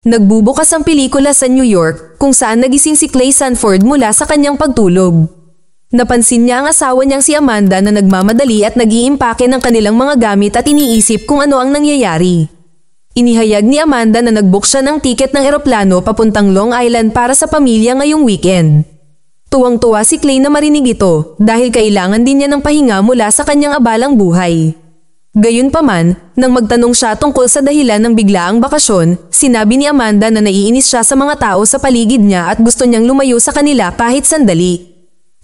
Nagbubukas ang pelikula sa New York kung saan nagising si Clay Sanford mula sa kanyang pagtulog. Napansin niya ang asawa niyang si Amanda na nagmamadali at nag-iimpake ng kanilang mga gamit at iniisip kung ano ang nangyayari. Inihayag ni Amanda na nag-book siya ng tiket ng eroplano papuntang Long Island para sa pamilya ngayong weekend. Tuwang-tuwa si Clay na marinig ito dahil kailangan din niya ng pahinga mula sa kanyang abalang buhay. Gayunpaman, nang magtanong siya tungkol sa dahilan ng biglaang bakasyon, sinabi ni Amanda na naiinis siya sa mga tao sa paligid niya at gusto niyang lumayo sa kanila kahit sandali.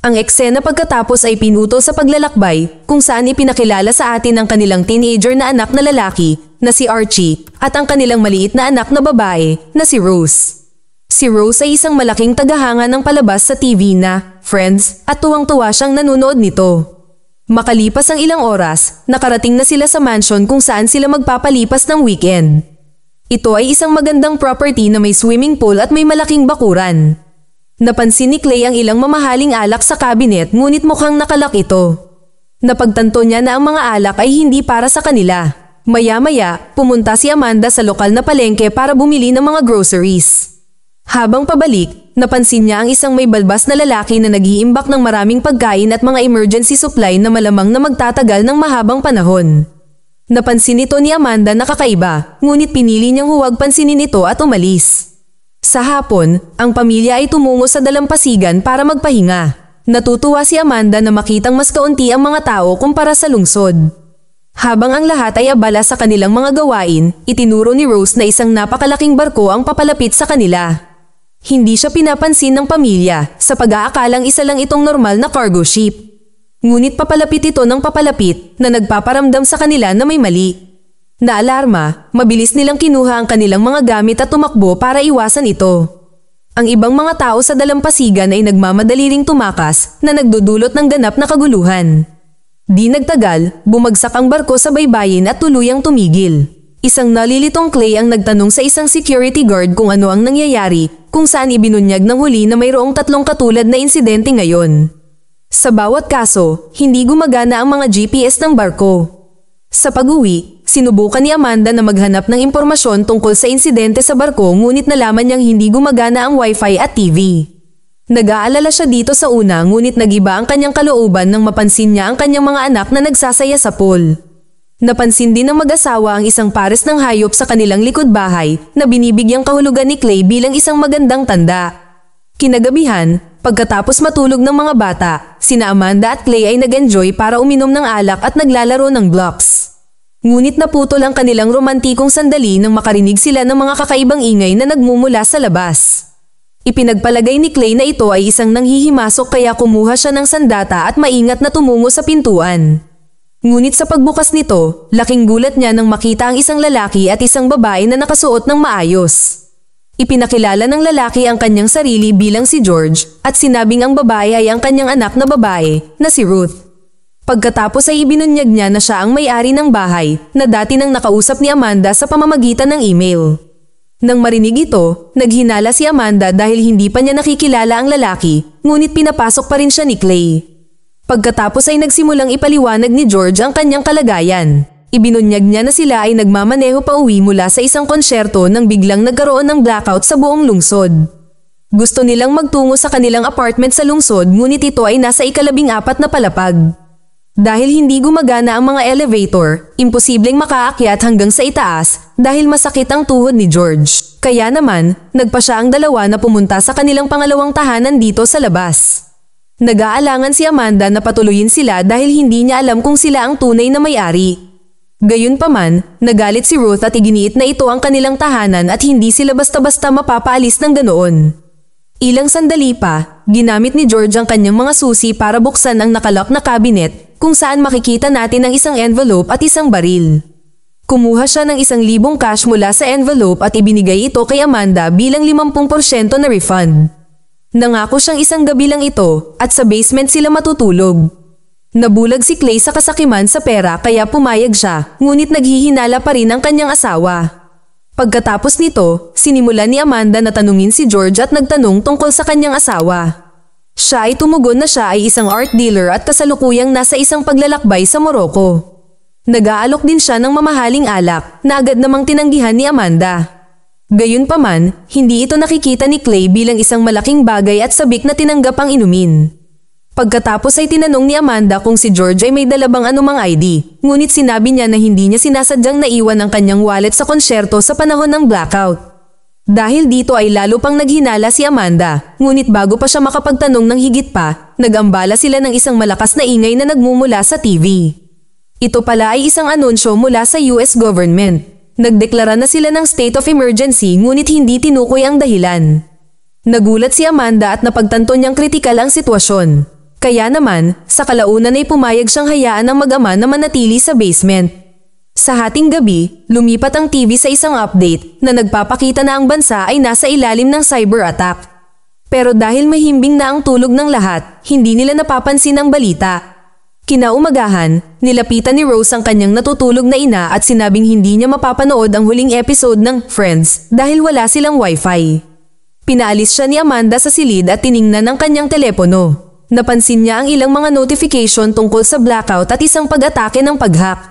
Ang eksena pagkatapos ay pinuto sa paglalakbay kung saan ipinakilala sa atin ang kanilang teenager na anak na lalaki na si Archie at ang kanilang maliit na anak na babae na si Rose. Si Rose ay isang malaking tagahanga ng palabas sa TV na Friends at tuwang-tuwa siyang nanonood nito. Makalipas ang ilang oras, nakarating na sila sa mansion kung saan sila magpapalipas ng weekend. Ito ay isang magandang property na may swimming pool at may malaking bakuran. Napansin ni Clay ang ilang mamahaling alak sa cabinet ngunit mukhang nakalak ito. Napagtanto niya na ang mga alak ay hindi para sa kanila. Maya-maya, pumunta si Amanda sa lokal na palengke para bumili ng mga groceries. Habang pabalik, napansin niya ang isang may balbas na lalaki na nag-iimbak ng maraming pagkain at mga emergency supply na malamang na magtatagal ng mahabang panahon. Napansin ito ni Amanda na kakaiba, ngunit pinili niyang huwag pansinin ito at umalis. Sa hapon, ang pamilya ay tumungo sa dalampasigan para magpahinga. Natutuwa si Amanda na makitang mas kaunti ang mga tao kumpara sa lungsod. Habang ang lahat ay abala sa kanilang mga gawain, itinuro ni Rose na isang napakalaking barko ang papalapit sa kanila. Hindi siya pinapansin ng pamilya sa pag-aakalang isa lang itong normal na cargo ship. Ngunit papalapit ito ng papalapit na nagpaparamdam sa kanila na may mali. Naalarma, mabilis nilang kinuha ang kanilang mga gamit at tumakbo para iwasan ito. Ang ibang mga tao sa dalampasigan ay nagmamadali ring tumakas na nagdudulot ng ganap na kaguluhan. Di nagtagal, bumagsak ang barko sa baybayin at tuluyang tumigil. Isang nalilitong Clay ang nagtanong sa isang security guard kung ano ang nangyayari, kung saan ibinunyag ng huli na mayroong 3 katulad na insidente ngayon. Sa bawat kaso, hindi gumagana ang mga GPS ng barko. Sa pag-uwi, sinubukan ni Amanda na maghanap ng impormasyon tungkol sa insidente sa barko ngunit nalaman niyang hindi gumagana ang wifi at TV. Nag-aalala siya dito sa una ngunit nagiba ang kanyang kalooban nang mapansin niya ang kanyang mga anak na nagsasaya sa pool. Napansin din ng mag-asawa ang isang pares ng hayop sa kanilang likod bahay na binibigyang kahulugan ni Clay bilang isang magandang tanda. Kinagabihan, pagkatapos matulog ng mga bata, sina Amanda at Clay ay nag-enjoy para uminom ng alak at naglalaro ng blocks. Ngunit naputol ang kanilang romantikong sandali nang makarinig sila ng mga kakaibang ingay na nagmumula sa labas. Ipinagpalagay ni Clay na ito ay isang nanghihimasok kaya kumuha siya ng sandata at maingat na tumungo sa pintuan. Ngunit sa pagbukas nito, laking gulat niya nang makita ang isang lalaki at isang babae na nakasuot ng maayos. Ipinakilala ng lalaki ang kanyang sarili bilang si George at sinabing ang babae ay ang kanyang anak na babae na si Ruth. Pagkatapos ay ibinunyag niya na siya ang may-ari ng bahay na dati nang nakausap ni Amanda sa pamamagitan ng email. Nang marinig ito, naghinala si Amanda dahil hindi pa niya nakikilala ang lalaki, ngunit pinapasok pa rin siya ni Clay. Pagkatapos ay nagsimulang ipaliwanag ni George ang kanyang kalagayan. Ibinunyag niya na sila ay nagmamaneho pa uwi mula sa isang konsyerto nang biglang nagkaroon ng blackout sa buong lungsod. Gusto nilang magtungo sa kanilang apartment sa lungsod ngunit ito ay nasa 14 na palapag. Dahil hindi gumagana ang mga elevator, imposibleng makaakyat hanggang sa itaas dahil masakit ang tuhod ni George. Kaya naman, nagpa siya ang dalawa na pumunta sa kanilang pangalawang tahanan dito sa labas. Nag-aalangan si Amanda na patuloyin sila dahil hindi niya alam kung sila ang tunay na may-ari. Gayunpaman, nagalit si Ruth at iginiit na ito ang kanilang tahanan at hindi sila basta-basta mapapaalis ng ganoon. Ilang sandali pa, ginamit ni George ang kanyang mga susi para buksan ang nakalock na cabinet kung saan makikita natin ang isang envelope at isang baril. Kumuha siya ng 1,000 cash mula sa envelope at ibinigay ito kay Amanda bilang 50% na refund. Nangako siyang isang gabi lang ito at sa basement sila matutulog. Nabulag si Clay sa kasakiman sa pera kaya pumayag siya, ngunit naghihinala pa rin ang kanyang asawa. Pagkatapos nito, sinimulan ni Amanda na tanungin si George at nagtanong tungkol sa kanyang asawa. Siya ay tumugon na siya ay isang art dealer at kasalukuyang nasa isang paglalakbay sa Morocco. Nag-aalok din siya ng mamahaling alak na agad namang tinanggihan ni Amanda. Gayunpaman, hindi ito nakikita ni Clay bilang isang malaking bagay at sabik na tinanggap ang inumin. Pagkatapos ay tinanong ni Amanda kung si George ay may dala bang anumang ID, ngunit sinabi niya na hindi niya sinasadyang naiwan ang kanyang wallet sa konsyerto sa panahon ng blackout. Dahil dito ay lalo pang naghinala si Amanda, ngunit bago pa siya makapagtanong ng higit pa, nag-ambala sila ng isang malakas na ingay na nagmumula sa TV. Ito pala ay isang anunsyo mula sa US government. Nagdeklara na sila ng state of emergency ngunit hindi tinukoy ang dahilan. Nagulat si Amanda at napagtanto niyang kritikal ang sitwasyon. Kaya naman, sa kalaunan ay pumayag siyang hayaan ng mag-ama na manatili sa basement. Sa hating gabi, lumipat ang TV sa isang update na nagpapakita na ang bansa ay nasa ilalim ng cyber attack. Pero dahil mahimbing na ang tulog ng lahat, hindi nila napapansin ang balita. Kinaumagahan, nilapitan ni Rose ang kanyang natutulog na ina at sinabing hindi niya mapapanood ang huling episode ng Friends dahil wala silang wifi. Pinaalis siya ni Amanda sa silid at tiningnan ang kanyang telepono. Napansin niya ang ilang mga notification tungkol sa blackout at isang pag-atake ng pag-hack.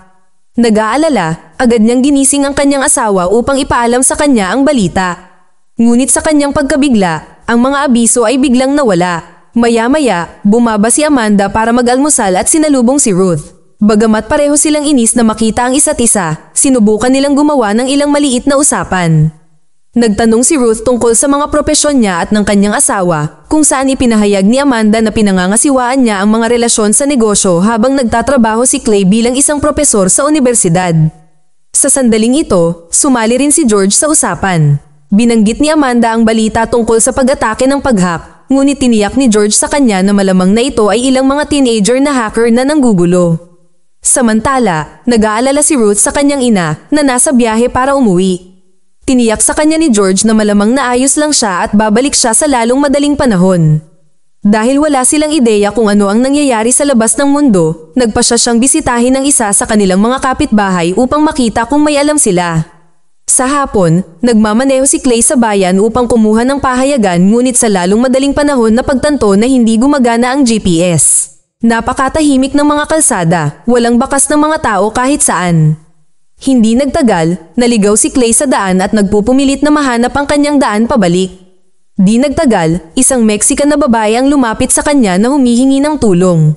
Nag-aalala, agad niyang ginising ang kanyang asawa upang ipaalam sa kanya ang balita. Ngunit sa kanyang pagkabigla, ang mga abiso ay biglang nawala. Maya-maya, bumaba si Amanda para mag-almusal at sinalubong si Ruth. Bagamat pareho silang inis na makita ang isa't isa, sinubukan nilang gumawa ng ilang maliit na usapan. Nagtanong si Ruth tungkol sa mga propesyon niya at ng kanyang asawa, kung saan ipinahayag ni Amanda na pinangangasiwaan niya ang mga relasyon sa negosyo habang nagtatrabaho si Clay bilang isang propesor sa universidad. Sa sandaling ito, sumali rin si George sa usapan. Binanggit ni Amanda ang balita tungkol sa pag-atake ng pag-hack. Ngunit tiniyak ni George sa kanya na malamang na ito ay ilang mga teenager na hacker na nanggugulo. Samantala, nag-aalala si Ruth sa kanyang ina na nasa biyahe para umuwi. Tiniyak sa kanya ni George na malamang naayos lang siya at babalik siya sa lalong madaling panahon. Dahil wala silang ideya kung ano ang nangyayari sa labas ng mundo, nagpasya siyang bisitahin ng isa sa kanilang mga kapitbahay upang makita kung may alam sila. Sa hapon, nagmamaneho si Clay sa bayan upang kumuha ng pahayagan ngunit sa lalong madaling panahon na pagtanto na hindi gumagana ang GPS. Napakatahimik ng mga kalsada, walang bakas ng mga tao kahit saan. Hindi nagtagal, naligaw si Clay sa daan at nagpupumilit na mahanap ang kanyang daan pabalik. Di nagtagal, isang Mexican na babae ang lumapit sa kanya na humihingi ng tulong.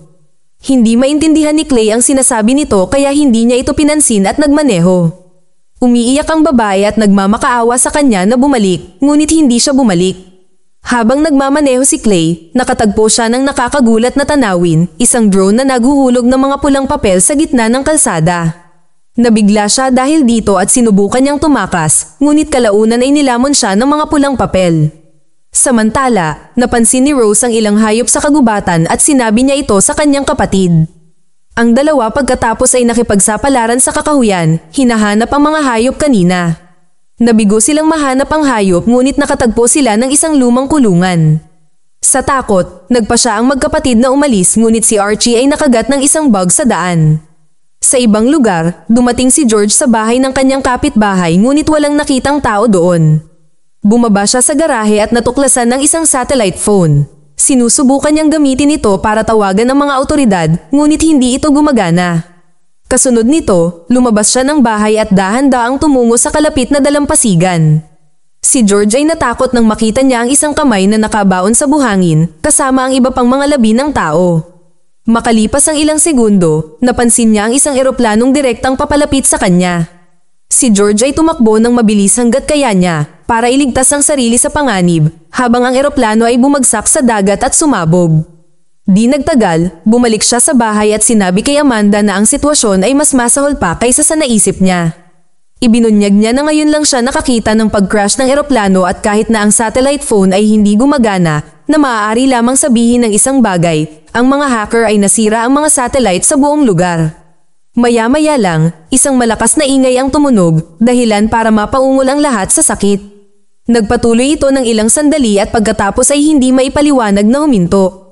Hindi maintindihan ni Clay ang sinasabi nito kaya hindi niya ito pinansin at nagmaneho. Umiiyak ang babae at nagmamakaawa sa kanya na bumalik, ngunit hindi siya bumalik. Habang nagmamaneho si Clay, nakatagpo siya ng nakakagulat na tanawin, isang drone na naghuhulog ng mga pulang papel sa gitna ng kalsada. Nabigla siya dahil dito at sinubukan niyang tumakas, ngunit kalaunan ay nilamon siya ng mga pulang papel. Samantala, napansin ni Rose ang ilang hayop sa kagubatan at sinabi niya ito sa kanyang kapatid. Ang dalawa pagkatapos ay nakipagsapalaran sa kakahuyan, hinahanap ang mga hayop kanina. Nabigo silang mahanap ang hayop ngunit nakatagpo sila ng isang lumang kulungan. Sa takot, nagpa siya ang magkapatid na umalis ngunit si Archie ay nakagat ng isang bug sa daan. Sa ibang lugar, dumating si George sa bahay ng kanyang kapitbahay ngunit walang nakitang tao doon. Bumaba siya sa garahe at natuklasan ng isang satellite phone. Sinusubukan niyang gamitin ito para tawagan ng mga awtoridad, ngunit hindi ito gumagana. Kasunod nito, lumabas siya ng bahay at dahan-daang tumungo sa kalapit na dalampasigan. Si George ay natakot nang makita niya ang isang kamay na nakabaon sa buhangin, kasama ang iba pang mga labi ng tao. Makalipas ang ilang segundo, napansin niya ang isang eroplanong direktang papalapit sa kanya. Si George ay tumakbo ng mabilis hanggat kaya niya, para iligtas ang sarili sa panganib, habang ang eroplano ay bumagsak sa dagat at sumabog. Di nagtagal, bumalik siya sa bahay at sinabi kay Amanda na ang sitwasyon ay mas masahol pa kaysa sa naisip niya. Ibinunyag niya na ngayon lang siya nakakita ng pag-crash ng eroplano at kahit na ang satellite phone ay hindi gumagana, na maaari lamang sabihin ng isang bagay, ang mga hacker ay nasira ang mga satellite sa buong lugar. Maya-maya lang, isang malakas na ingay ang tumunog, dahilan para mapaungol ang lahat sa sakit. Nagpatuloy ito ng ilang sandali at pagkatapos ay hindi maipaliwanag na huminto.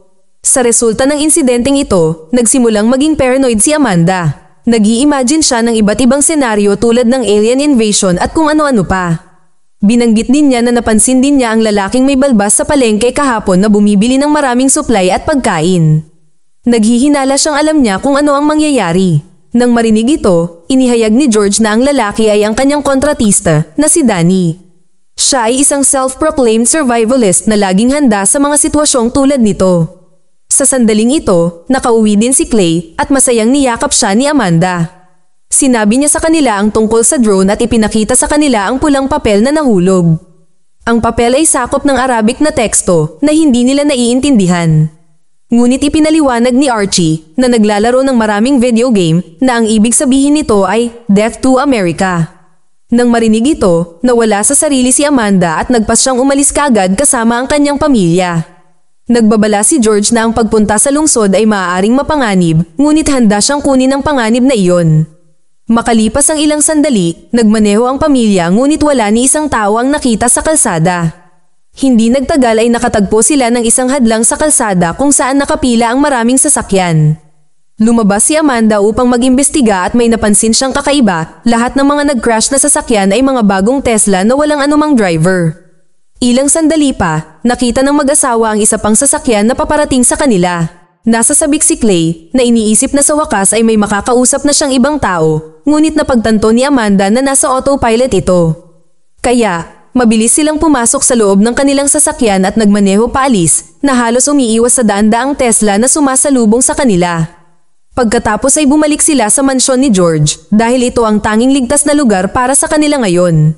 Sa resulta ng insidenteng ito, nagsimulang maging paranoid si Amanda. Nag-i-imagine siya ng iba't ibang senaryo tulad ng alien invasion at kung ano-ano pa. Binanggit din niya na napansin din niya ang lalaking may balbas sa palengke kahapon na bumibili ng maraming supply at pagkain. Naghihinala siyang alam niya kung ano ang mangyayari. Nang marinig ito, inihayag ni George na ang lalaki ay ang kanyang kontratista na si Danny. Siya ay isang self-proclaimed survivalist na laging handa sa mga sitwasyong tulad nito. Sa sandaling ito, nakauwi din si Clay at masayang niyakap siya ni Amanda. Sinabi niya sa kanila ang tungkol sa drone at ipinakita sa kanila ang pulang papel na nahulog. Ang papel ay sakop ng Arabic na teksto na hindi nila naiintindihan. Ngunit ipinaliwanag ni Archie na naglalaro ng maraming video game na ang ibig sabihin nito ay Death to America. Nang marinig ito, nawala sa sarili si Amanda at nagpas siyang umalis kaagad kasama ang kanyang pamilya. Nagbabala si George na ang pagpunta sa lungsod ay maaaring mapanganib, ngunit handa siyang kunin ang panganib na iyon. Makalipas ang ilang sandali, nagmaneho ang pamilya ngunit wala ni isang tao ang nakita sa kalsada. Hindi nagtagal ay nakatagpo sila ng isang hadlang sa kalsada kung saan nakapila ang maraming sasakyan. Lumabas si Amanda upang mag-imbestiga at may napansin siyang kakaiba. Lahat ng mga nag-crash na sasakyan ay mga bagong Tesla na walang anumang driver. Ilang sandali pa, nakita ng mag-asawa ang isa pang sasakyan na paparating sa kanila. Nasa sabik si Clay na iniisip na sa wakas ay may makakausap na siyang ibang tao, ngunit napagtanto ni Amanda na nasa autopilot ito. Kaya, mabilis silang pumasok sa loob ng kanilang sasakyan at nagmaneho paalis na halos umiiwas sa daan-daang Tesla na sumasalubong sa kanila. Pagkatapos ay bumalik sila sa mansyon ni George dahil ito ang tanging ligtas na lugar para sa kanila ngayon.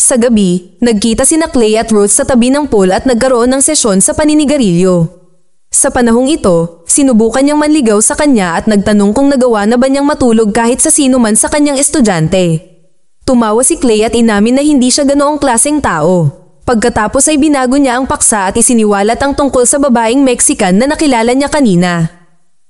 Sa gabi, nagkita sina Clay at Ruth sa tabi ng pool at nagkaroon ng sesyon sa paninigarilyo. Sa panahong ito, sinubukan niyang manligaw sa kanya at nagtanong kung nagawa na ba niyang matulog kahit sa sino man sa kanyang estudyante. Tumawa si Clay at inamin na hindi siya ganoong klaseng tao. Pagkatapos ay binago niya ang paksa at isiniwalat ang tungkol sa babaeng Mexican na nakilala niya kanina.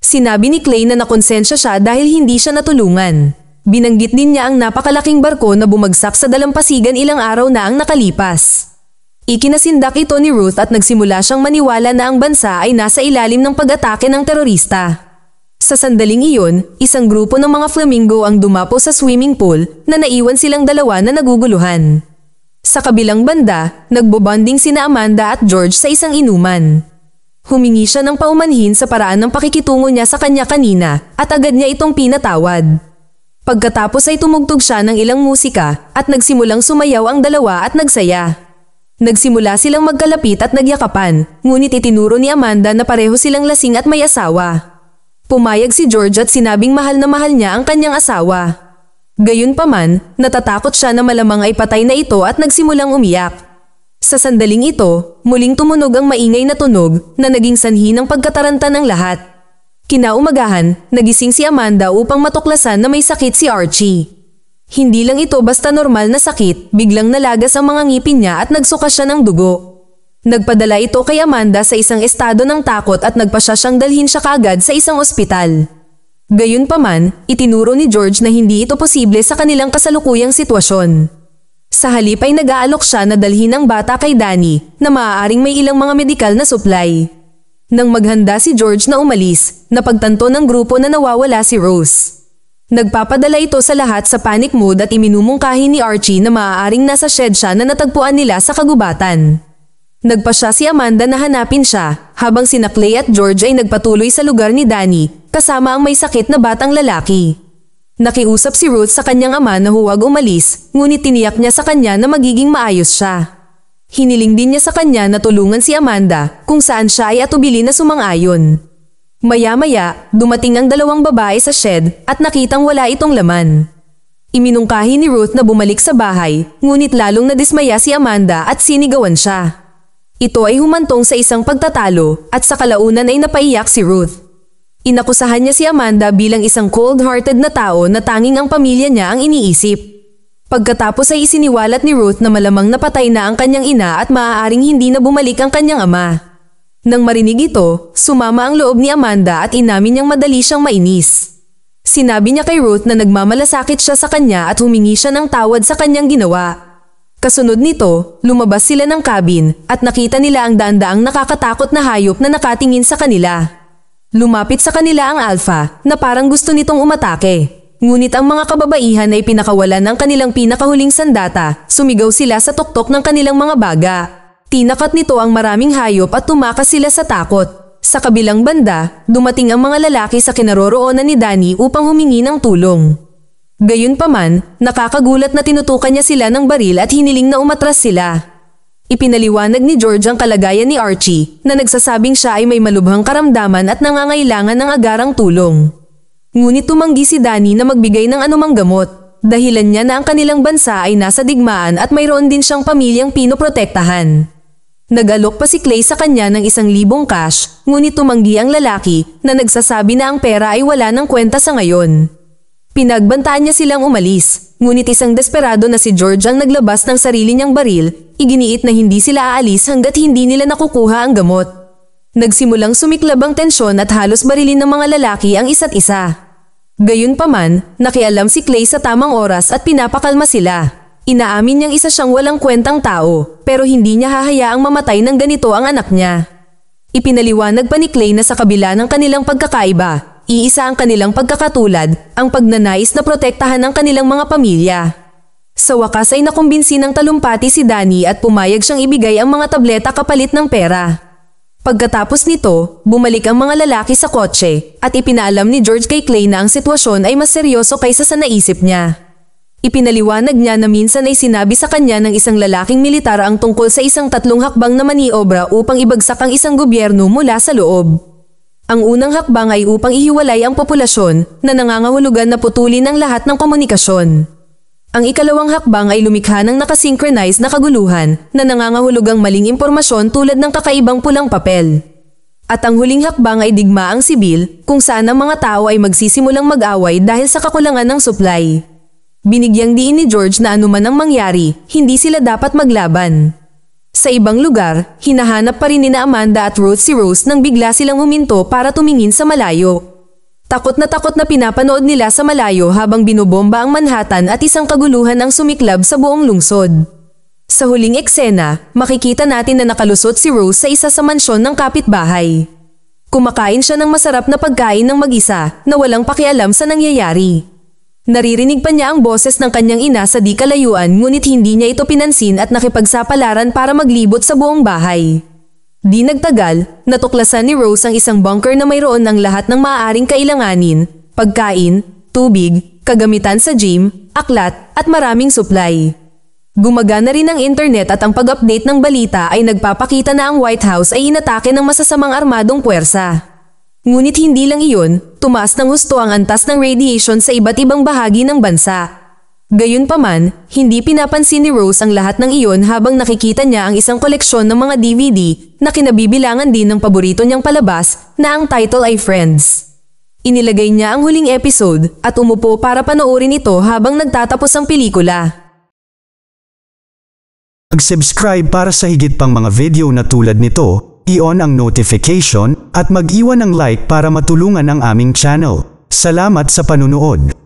Sinabi ni Clay na nakonsensya siya dahil hindi siya natulungan. Binanggit din niya ang napakalaking barko na bumagsak sa dalampasigan ilang araw na ang nakalipas. Ikinasindak ito ni Ruth at nagsimula siyang maniwala na ang bansa ay nasa ilalim ng pag-atake ng terorista. Sa sandaling iyon, isang grupo ng mga flamingo ang dumapo sa swimming pool na naiwan silang dalawa na naguguluhan. Sa kabilang banda, nagbobonding sina Amanda at George sa isang inuman. Humingi siya ng paumanhin sa paraan ng pakikitungo niya sa kanya kanina at agad niya itong pinatawad. Pagkatapos ay tumugtog siya ng ilang musika at nagsimulang sumayaw ang dalawa at nagsaya. Nagsimula silang magkalapit at nagyakapan, ngunit itinuro ni Amanda na pareho silang lasing at may asawa. Pumayag si George at sinabing mahal na mahal niya ang kanyang asawa. Gayunpaman, natatakot siya na malamang ay patay na ito at nagsimulang umiyak. Sa sandaling ito, muling tumunog ang maingay na tunog na naging sanhi ng pagkataranta ng lahat. Kinaumagahan, nagising si Amanda upang matuklasan na may sakit si Archie. Hindi lang ito basta normal na sakit, biglang nalagas ang mga ngipin niya at nagsuka siya ng dugo. Nagpadala ito kay Amanda sa isang estado ng takot at nagpasya siyang dalhin siya kaagad sa isang ospital. Gayunpaman, itinuro ni George na hindi ito posible sa kanilang kasalukuyang sitwasyon. Sa halip ay nag-aalok siya na dalhin ang bata kay Danny na maaaring may ilang mga medikal na supply. Nang maghanda si George na umalis, napagtanto ng grupo na nawawala si Rose. Nagpapadala ito sa lahat sa panic mode at iminumungkahi ni Archie na maaaring nasa shed siya na natagpuan nila sa kagubatan. Nagpasya si Amanda na hanapin siya habang sina Clay at George ay nagpatuloy sa lugar ni Danny kasama ang may sakit na batang lalaki. Nakiusap si Ruth sa kanyang ama na huwag umalis, ngunit tiniyak niya sa kanya na magiging maayos siya. Hiniling din niya sa kanya na tulungan si Amanda kung saan siya ay atubili na sumang-ayon. Maya-maya, dumating ang dalawang babae sa shed at nakitang wala itong laman. Iminungkahi ni Ruth na bumalik sa bahay, ngunit lalong nadismaya si Amanda at sinigawan siya. Ito ay humantong sa isang pagtatalo at sa kalaunan ay napaiyak si Ruth. Inakusahan niya si Amanda bilang isang cold-hearted na tao na tanging ang pamilya niya ang iniisip. Pagkatapos ay isiniwalat ni Ruth na malamang napatay na ang kanyang ina at maaaring hindi na bumalik ang kanyang ama. Nang marinig ito, sumama ang loob ni Amanda at inamin niyang madali siyang mainis. Sinabi niya kay Ruth na nagmamalasakit siya sa kanya at humingi siya ng tawad sa kanyang ginawa. Kasunod nito, lumabas sila ng cabin at nakita nila ang daan-daang nakakatakot na hayop na nakatingin sa kanila. Lumapit sa kanila ang alpha na parang gusto nitong umatake. Ngunit ang mga kababaihan ay pinakawalan ng kanilang pinakahuling sandata, sumigaw sila sa tuktok ng kanilang mga baga. Tinakat nito ang maraming hayop at tumakas sila sa takot. Sa kabilang banda, dumating ang mga lalaki sa kinaroroonan ni Danny upang humingi ng tulong. Gayunpaman, nakakagulat na tinutukan niya sila ng baril at hiniling na umatras sila. Ipinaliwanag ni George ang kalagayan ni Archie na nagsasabing siya ay may malubhang karamdaman at nangangailangan ng agarang tulong. Ngunit tumanggi si Danny na magbigay ng anumang gamot. Dahilan niya na ang kanilang bansa ay nasa digmaan at mayroon din siyang pamilyang pinoprotektahan. Nag-alok pa si Clay sa kanya ng 1,000 cash, ngunit tumanggi ang lalaki na nagsasabi na ang pera ay wala ng kwenta sa ngayon. Pinagbantaan niya silang umalis, ngunit isang desperado na si George ang naglabas ng sarili niyang baril, iginiit na hindi sila aalis hanggat hindi nila nakukuha ang gamot. Nagsimulang sumiklab ang tensyon at halos barilin ng mga lalaki ang isa't isa. Gayunpaman, nakialam si Clay sa tamang oras at pinapakalma sila. Inaamin niyang isa siyang walang kwentang tao, pero hindi niya hahayaang mamatay ng ganito ang anak niya. Ipinaliwanag pa ni Clay na sa kabila ng kanilang pagkakaiba, iisa ang kanilang pagkakatulad, ang pagnanais na protektahan ang kanilang mga pamilya. Sa wakas ay nakumbinsi ng talumpati si Danny at pumayag siyang ibigay ang mga tableta kapalit ng pera. Pagkatapos nito, bumalik ang mga lalaki sa kotse at ipinaalam ni George kay Clay na ang sitwasyon ay mas seryoso kaysa sa naisip niya. Ipinaliwanag niya na minsan ay sinabi sa kanya ng isang lalaking militar ang tungkol sa isang 3 hakbang na maniobra upang ibagsak ang isang gobyerno mula sa loob. Ang unang hakbang ay upang ihiwalay ang populasyon na nangangahulugan na putulin ang lahat ng komunikasyon. Ang ikalawang hakbang ay lumikha ng nakasynchronize na kaguluhan na nangangahulugang maling impormasyon tulad ng kakaibang pulang papel. At ang huling hakbang ay digmaang sibil kung saan ang mga tao ay magsisimulang mag-away dahil sa kakulangan ng supply. Binigyang diin ni George na anuman ang mangyari, hindi sila dapat maglaban. Sa ibang lugar, hinahanap pa rin nina Amanda at Ruth si Rose nang bigla silang huminto para tumingin sa malayo. Takot na pinapanood nila sa malayo habang binobomba ang Manhattan at isang kaguluhan ang sumiklab sa buong lungsod. Sa huling eksena, makikita natin na nakalusot si Rose sa isa sa mansyon ng kapitbahay. Kumakain siya ng masarap na pagkain ng mag-isa na walang pakialam sa nangyayari. Naririnig pa niya ang boses ng kanyang ina sa di kalayuan ngunit hindi niya ito pinansin at nakipagsapalaran para maglibot sa buong bahay. Di nagtagal, natuklasan ni Rose ang isang bunker na mayroon ng lahat ng maaaring kailanganin, pagkain, tubig, kagamitan sa gym, aklat, at maraming supply. Gumagana rin ang internet at ang pag-update ng balita ay nagpapakita na ang White House ay inatake ng masasamang armadong puwersa. Ngunit hindi lang iyon, tumaas ng husto ang antas ng radiation sa iba't ibang bahagi ng bansa. Gayunpaman, hindi pinapansin ni Rose ang lahat ng iyon habang nakikita niya ang isang koleksyon ng mga DVD na kinabibilangan din ng paborito niyang palabas na ang title ay Friends. Inilagay niya ang huling episode at umupo para panoorin ito habang nagtatapos ang pelikula. Mag-subscribe para sa higit pang mga video na tulad nito, i-on ang notification at mag-iwan ng like para matulungan ang aming channel. Salamat sa panunood.